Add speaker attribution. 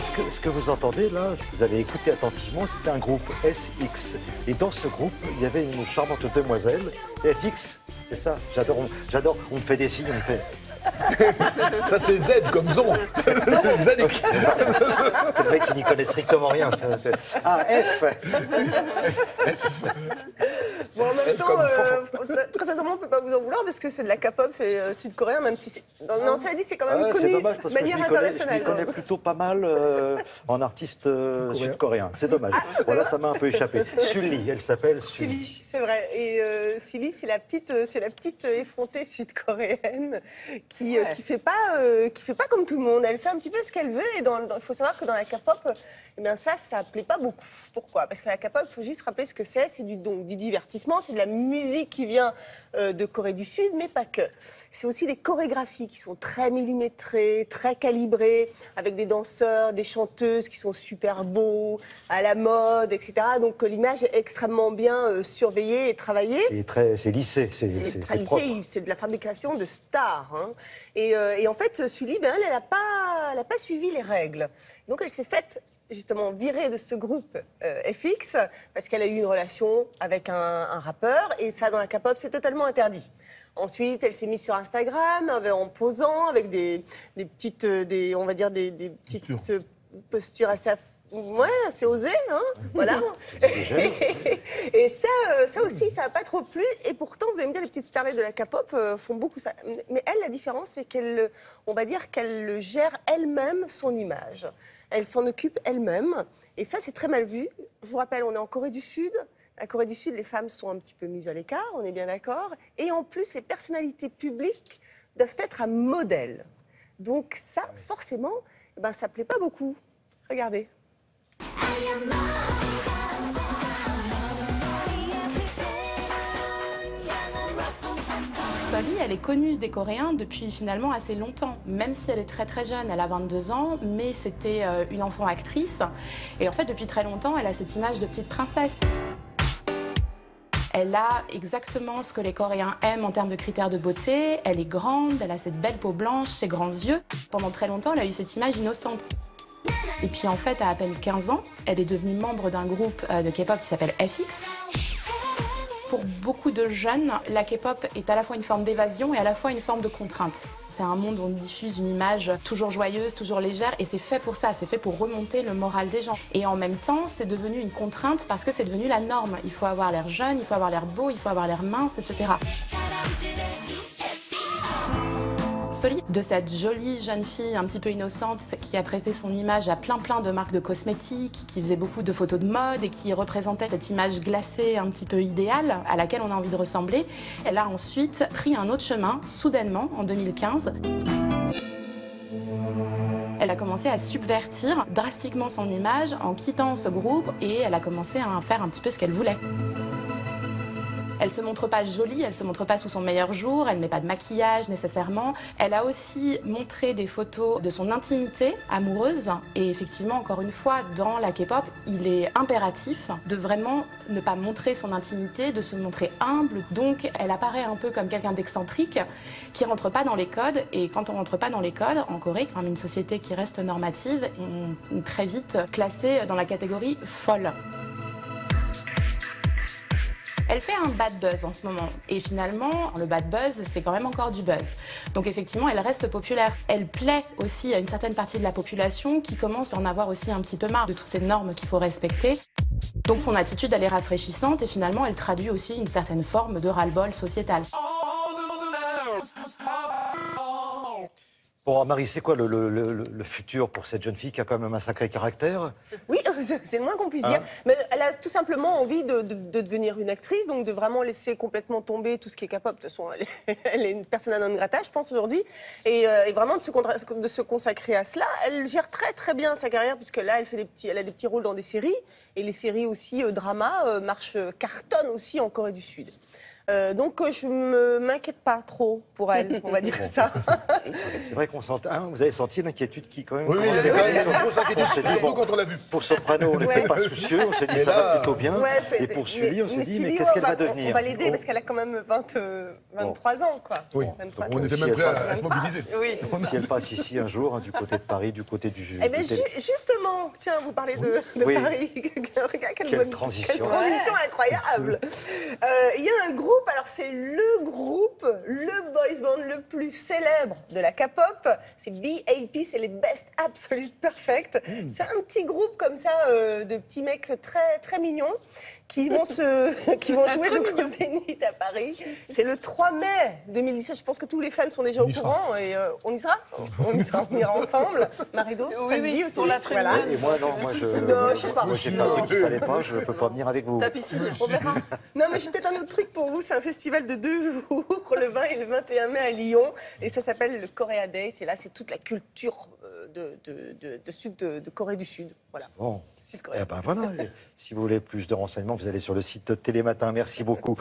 Speaker 1: ce que vous entendez là, ce que vous avez écouté attentivement, c'était un groupe SX. Et dans ce groupe, il y avait une charmante demoiselle, FX, c'est ça, j'adore, on me fait des signes, on me fait...
Speaker 2: Ça c'est Z comme Zon. ZX.
Speaker 1: Le mec qui n'y connaît strictement rien. Ah, F.
Speaker 3: Bon, en même temps, très sincèrement, on ne peut pas vous en vouloir parce que c'est de la K-pop, c'est sud-coréen, même si c'est... Non, ça dit, c'est quand même connu de manière internationale.
Speaker 1: Je connais plutôt pas mal en artiste sud-coréen. C'est dommage. Voilà, ça m'a un peu échappé. Sully, elle s'appelle Sully.
Speaker 3: Sully, c'est vrai. Et Sully, c'est la petite effrontée sud-coréenne qui fait pas comme tout le monde. Elle fait un petit peu ce qu'elle veut. Et il faut savoir que dans la K-pop, eh bien ça plaît pas beaucoup. Pourquoi? Parce que la K-pop, il faut juste rappeler ce que c'est. C'est du divertissement, c'est de la musique qui vient de Corée du Sud, mais pas que. C'est aussi des chorégraphies qui sont très millimétrées, très calibrées, avec des danseurs, des chanteuses qui sont super beaux, à la mode, etc. Donc l'image est extrêmement bien surveillée et travaillée.
Speaker 1: C'est lissé,
Speaker 3: c'est très lissé, c'est de la fabrication de stars. Hein. Et en fait, Sully, elle n'a pas suivi les règles. Donc elle s'est faite justement virée de ce groupe FX parce qu'elle a eu une relation avec un rappeur et ça, dans la K-pop, c'est totalement interdit. Ensuite, elle s'est mise sur Instagram en posant avec des petites postures assez osées, hein, voilà. Et ça aussi, ça n'a pas trop plu. Et pourtant, vous allez me dire, les petites starlettes de la K-pop font beaucoup ça. Mais elle, la différence, c'est qu'elle gère elle-même son image. Elle s'en occupe elle-même. Et ça, c'est très mal vu. Je vous rappelle, on est en Corée du Sud. La Corée du Sud, les femmes sont un petit peu mises à l'écart, on est bien d'accord. Et en plus, les personnalités publiques doivent être un modèle. Donc ça, forcément, ça ne plaît pas beaucoup. Regardez.
Speaker 4: Sully, elle est connue des Coréens depuis finalement assez longtemps, même si elle est très très jeune, elle a 22 ans, mais c'était une enfant actrice. Et en fait, depuis très longtemps, elle a cette image de petite princesse. Elle a exactement ce que les Coréens aiment en termes de critères de beauté. Elle est grande, elle a cette belle peau blanche, ses grands yeux. Pendant très longtemps, elle a eu cette image innocente. Et puis en fait, à peine 15 ans, elle est devenue membre d'un groupe de K-pop qui s'appelle FX. Pour beaucoup de jeunes, la K-pop est à la fois une forme d'évasion et à la fois une forme de contrainte. C'est un monde où on diffuse une image toujours joyeuse, toujours légère, et c'est fait pour ça, c'est fait pour remonter le moral des gens. Et en même temps, c'est devenu une contrainte parce que c'est devenu la norme. Il faut avoir l'air jeune, il faut avoir l'air beau, il faut avoir l'air mince, etc. Sully, de cette jolie jeune fille un petit peu innocente qui a prêté son image à plein de marques de cosmétiques, qui faisait beaucoup de photos de mode et qui représentait cette image glacée un petit peu idéale à laquelle on a envie de ressembler, elle a ensuite pris un autre chemin, soudainement, en 2015. Elle a commencé à subvertir drastiquement son image en quittant ce groupe et elle a commencé à faire un petit peu ce qu'elle voulait. Elle ne se montre pas jolie, elle ne se montre pas sous son meilleur jour, elle ne met pas de maquillage nécessairement. Elle a aussi montré des photos de son intimité amoureuse. Et effectivement, encore une fois, dans la K-pop, il est impératif de vraiment ne pas montrer son intimité, de se montrer humble. Donc, elle apparaît un peu comme quelqu'un d'excentrique qui ne rentre pas dans les codes. Et quand on ne rentre pas dans les codes, en Corée, quand même une société qui reste normative, on est très vite classé dans la catégorie folle. Elle fait un bad buzz en ce moment. Et finalement, le bad buzz, c'est quand même encore du buzz. Donc effectivement, elle reste populaire. Elle plaît aussi à une certaine partie de la population qui commence à en avoir aussi un petit peu marre de toutes ces normes qu'il faut respecter. Donc son attitude, elle est rafraîchissante et finalement, elle traduit aussi une certaine forme de ras-le-bol sociétal.
Speaker 1: Bon, Marie, c'est quoi le futur pour cette jeune fille qui a quand même un sacré caractère?
Speaker 3: Oui, c'est le moins qu'on puisse dire. Mais elle a tout simplement envie de devenir une actrice, donc de vraiment laisser complètement tomber tout ce qui est K-pop. De toute façon, elle est une persona non grata, je pense, aujourd'hui. Et vraiment de se consacrer à cela. Elle gère très très bien sa carrière, puisque là, elle a des petits rôles dans des séries. Et les séries aussi, drama, cartonnent aussi en Corée du Sud. Donc je ne m'inquiète pas trop pour elle, on va dire ça.
Speaker 1: C'est vrai qu'on sent. Hein, vous avez senti l'inquiétude qui, quand même.
Speaker 2: Oui, il y avait quand même une grosse inquiétude,
Speaker 1: On s'est dit,
Speaker 2: surtout
Speaker 1: bon,
Speaker 2: quand on l'a vu.
Speaker 1: Pour Soprano, on n'était
Speaker 3: Ouais.
Speaker 1: pas soucieux, on s'est dit
Speaker 2: Et
Speaker 1: ça
Speaker 2: là,
Speaker 1: va plutôt bien.
Speaker 3: Ouais,
Speaker 1: Et pour Sully, on s'est dit, mais
Speaker 3: Sully,
Speaker 1: qu'est-ce qu'elle va
Speaker 3: on
Speaker 1: devenir?
Speaker 3: va l'aider
Speaker 1: Oh.
Speaker 3: parce qu'elle a quand même 23 ans, quoi.
Speaker 2: Oui,
Speaker 3: Bon, 23
Speaker 2: on
Speaker 3: ans.
Speaker 2: était
Speaker 1: Si
Speaker 2: même
Speaker 1: elle
Speaker 2: prêt à
Speaker 1: passe.
Speaker 2: se mobiliser.
Speaker 3: Oui, c'est ça.
Speaker 1: Si elle passe ici un jour, hein, du côté de Paris, du côté du jeu.
Speaker 3: Eh bien, justement, tiens, vous parlez de
Speaker 1: Oui.
Speaker 3: Paris. Regarde,
Speaker 1: Quelle transition.
Speaker 3: Quelle transition incroyable. Il y a un groupe, alors c'est le groupe, le boys band le plus célèbre de la K-pop. C'est BAP, c'est les Best Absolute Perfect. C'est un petit groupe comme ça, de petits mecs très, très mignons qui vont jouer donc au Zénith à Paris. C'est le 3 mai 2017. Je pense que tous les fans sont déjà au courant. Et on y sera. On ira ensemble. Marido, ça te dit aussi.
Speaker 5: pour la tribune.
Speaker 3: Voilà.
Speaker 1: Et moi, non, moi,
Speaker 3: Non, je sais pas.
Speaker 1: Moi, j'ai fait un truc qu'il fallait pas, je ne peux pas venir avec vous.
Speaker 5: Ta piscine.
Speaker 3: On verra. Non, mais j'ai peut-être un autre truc pour vous. C'est un festival de 2 jours, le 20 et le 21 mai à Lyon. Et ça s'appelle le Korea Day. C'est là, c'est toute la culture de Corée du Sud. Voilà.
Speaker 1: Bon,
Speaker 3: Sud-Coréen.
Speaker 1: eh ben voilà. Si vous voulez plus de renseignements, vous allez sur le site Télématin. Merci beaucoup.